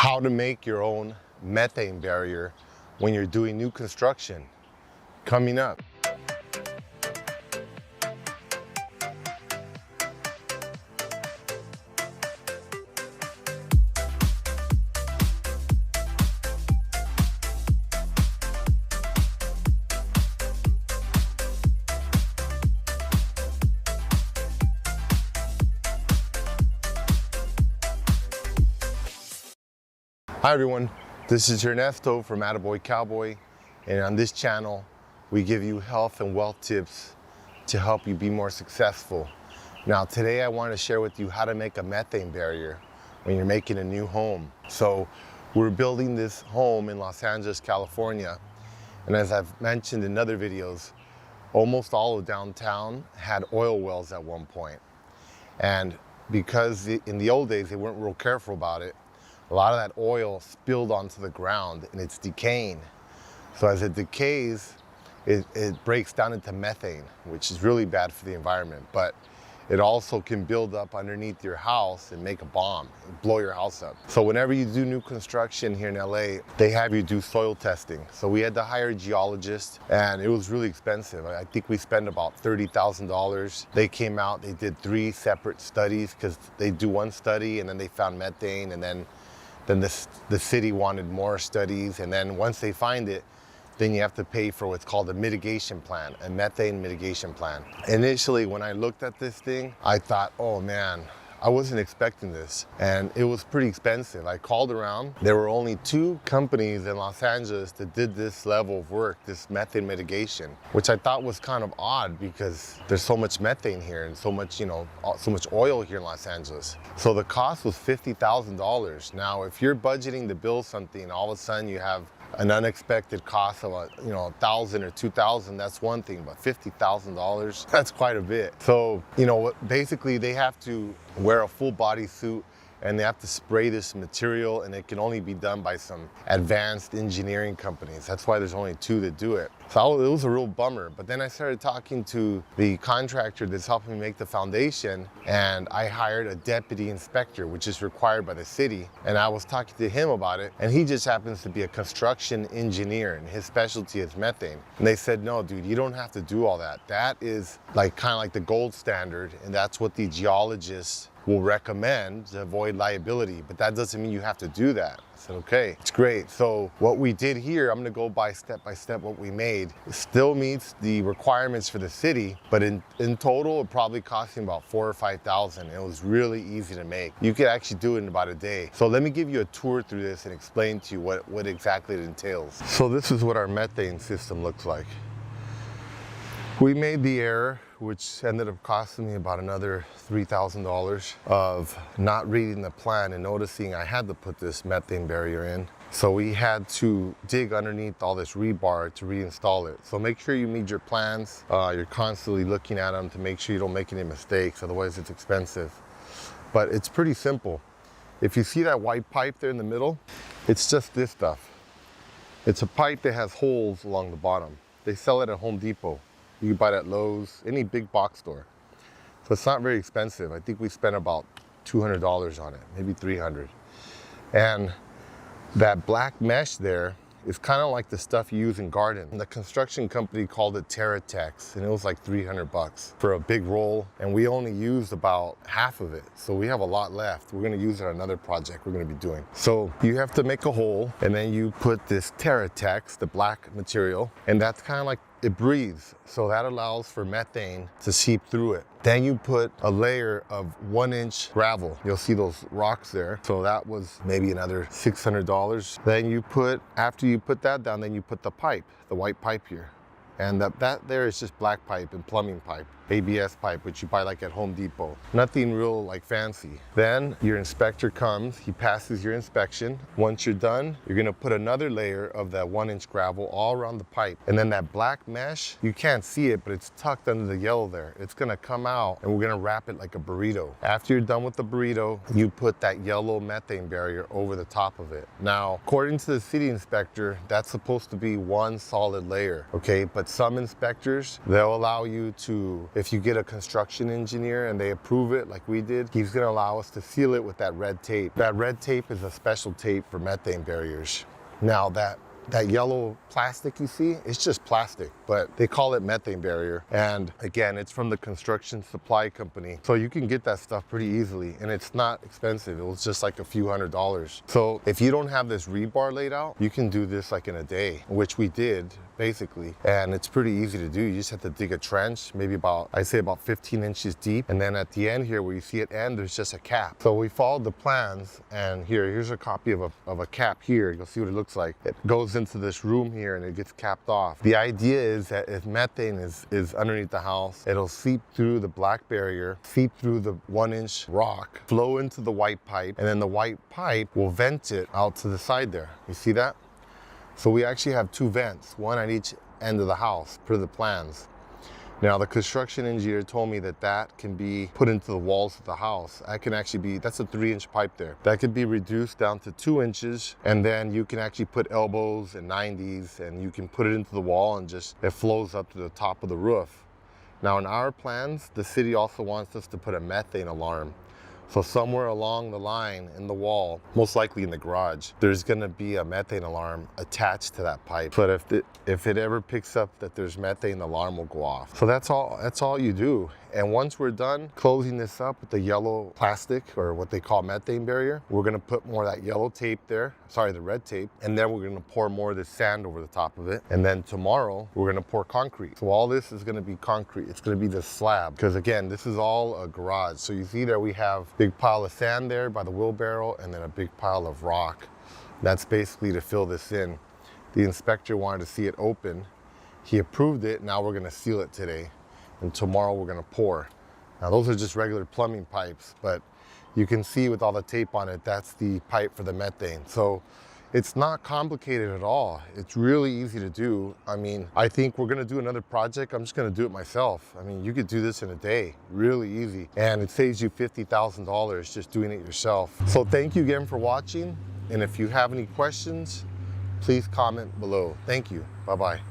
how to make your own methane barrier when you're doing new construction. Coming up. Hi everyone, this is Ernesto from AttaBoyCowBoy, and on this channel we give you health and wealth tips to help you be more successful. Now today I want to share with you how to make a methane barrier when you're making a new home. So we're building this home in Los Angeles, California, and as I've mentioned in other videos, almost all of downtown had oil wells at one point. And because in the old days they weren't real careful about it, a lot of that oil spilled onto the ground and it's decaying. So as it decays, it breaks down into methane, which is really bad for the environment. But it also can build up underneath your house and make a bomb, blow your house up. So whenever you do new construction here in LA, they have you do soil testing. So we had to hire a geologist and it was really expensive. I think we spent about $30,000. They came out, they did 3 separate studies because they do one study and then they found methane, and then the city wanted more studies, and then once they find it, then you have to pay for what's called a mitigation plan, a methane mitigation plan. Initially, when I looked at this thing, I thought, oh man, I wasn't expecting this, and it was pretty expensive. I called around. There were only 2 companies in Los Angeles that did this level of work, this methane mitigation, which I thought was kind of odd because there's so much methane here and so much, so much oil here in Los Angeles. So the cost was $50,000. Now, if you're budgeting to build something, all of a sudden you have an unexpected cost of $1,000 or $2,000, that's one thing, but $50,000, that's quite a bit. So, basically they have to wear a full body suit and they have to spray this material, and it can only be done by some advanced engineering companies. That's why there's only 2 that do it. So it was a real bummer. But then I started talking to the contractor that's helping me make the foundation, and I hired a deputy inspector, which is required by the city. And I was talking to him about it, and he just happens to be a construction engineer, and his specialty is methane. And they said, no, dude, you don't have to do all that. That is kind of like the gold standard, and that's what the geologists will recommend to avoid liability, but that doesn't mean you have to do that. I said, okay, it's great. So what we did here, I'm gonna go by step what we made. It still meets the requirements for the city, but in total, it probably cost me about $4,000 or $5,000. It was really easy to make. You could actually do it in about a day. So let me give you a tour through this and explain to you what exactly it entails. So this is what our methane system looks like. We made the error, which ended up costing me about another $3,000 of not reading the plan and noticing I had to put this methane barrier in. So we had to dig underneath all this rebar to reinstall it. So make sure you meet your plans. You're constantly looking at them to make sure you don't make any mistakes, otherwise it's expensive. But it's pretty simple. If you see that white pipe there in the middle, it's just this stuff. It's a pipe that has holes along the bottom. They sell it at Home Depot. You can buy it at Lowe's, any big box store. So it's not very expensive. I think we spent about $200 on it, maybe $300. And that black mesh there is kind of like the stuff you use in garden. The construction company called it Terratex, and it was like $300 for a big roll, and we only used about half of it. So we have a lot left. We're gonna use it on another project we're gonna be doing. So you have to make a hole, and then you put this Terratex, the black material, and that's kind of like, it breathes, so that allows for methane to seep through it. Then you put a layer of 1-inch gravel. You'll see those rocks there. So that was maybe another $600. Then you put, after you put that down, then you put the pipe, the white pipe here. And that there is just black pipe and plumbing pipe, ABS pipe, which you buy like at Home Depot. Nothing real fancy. Then your inspector comes, he passes your inspection. Once you're done, you're gonna put another layer of that 1-inch gravel all around the pipe. And then that black mesh, you can't see it, but it's tucked under the yellow there. It's gonna come out and we're gonna wrap it like a burrito. After you're done with the burrito, you put that yellow methane barrier over the top of it. Now, according to the city inspector, that's supposed to be one solid layer, okay? But But some inspectors, they'll allow you to, if you get a construction engineer and they approve it like we did, he's gonna allow us to seal it with that red tape. That red tape is a special tape for methane barriers. Now that yellow plastic you see, it's just plastic, but they call it methane barrier. And again, it's from the construction supply company. So you can get that stuff pretty easily and it's not expensive. It was just like a few $100s. So if you don't have this rebar laid out, you can do this like in a day, which we did basically. And it's pretty easy to do. You just have to dig a trench, maybe about, I'd say about 15 inches deep. And then at the end here where you see it end, there's just a cap. So we followed the plans and here's a copy of a cap here. You'll see what it looks like. It goes into this room here and it gets capped off. The idea is that if methane is underneath the house, it'll seep through the black barrier, seep through the 1-inch rock, flow into the white pipe, and then the white pipe will vent it out to the side there. You see that? So we actually have 2 vents, one at each end of the house per the plans. Now the construction engineer told me that can be put into the walls of the house. That can actually be, that's a 3-inch pipe there. That could be reduced down to 2 inches, and then you can actually put elbows and 90s and you can put it into the wall and just, it flows up to the top of the roof. Now in our plans, the city also wants us to put a methane alarm. So somewhere along the line in the wall, most likely in the garage, there's gonna be a methane alarm attached to that pipe. But if it ever picks up that there's methane, the alarm will go off. So that's all you do. And once we're done closing this up with the yellow plastic, or what they call methane barrier, we're gonna put more of that yellow tape there, sorry, the red tape, and then we're gonna pour more of the sand over the top of it. And then tomorrow, we're gonna pour concrete. So all this is gonna be concrete. It's gonna be the slab. Because again, this is all a garage. So you see there we have a big pile of sand there by the wheelbarrow, and then a big pile of rock. That's basically to fill this in. The inspector wanted to see it open. He approved it, now we're gonna seal it today. And tomorrow we're gonna pour. Now those are just regular plumbing pipes, but you can see with all the tape on it, that's the pipe for the methane. So it's not complicated at all. It's really easy to do. I mean, I think we're gonna do another project. I'm just gonna do it myself. I mean, you could do this in a day, really easy. And it saves you $50,000 just doing it yourself. So thank you again for watching. And if you have any questions, please comment below. Thank you, bye-bye.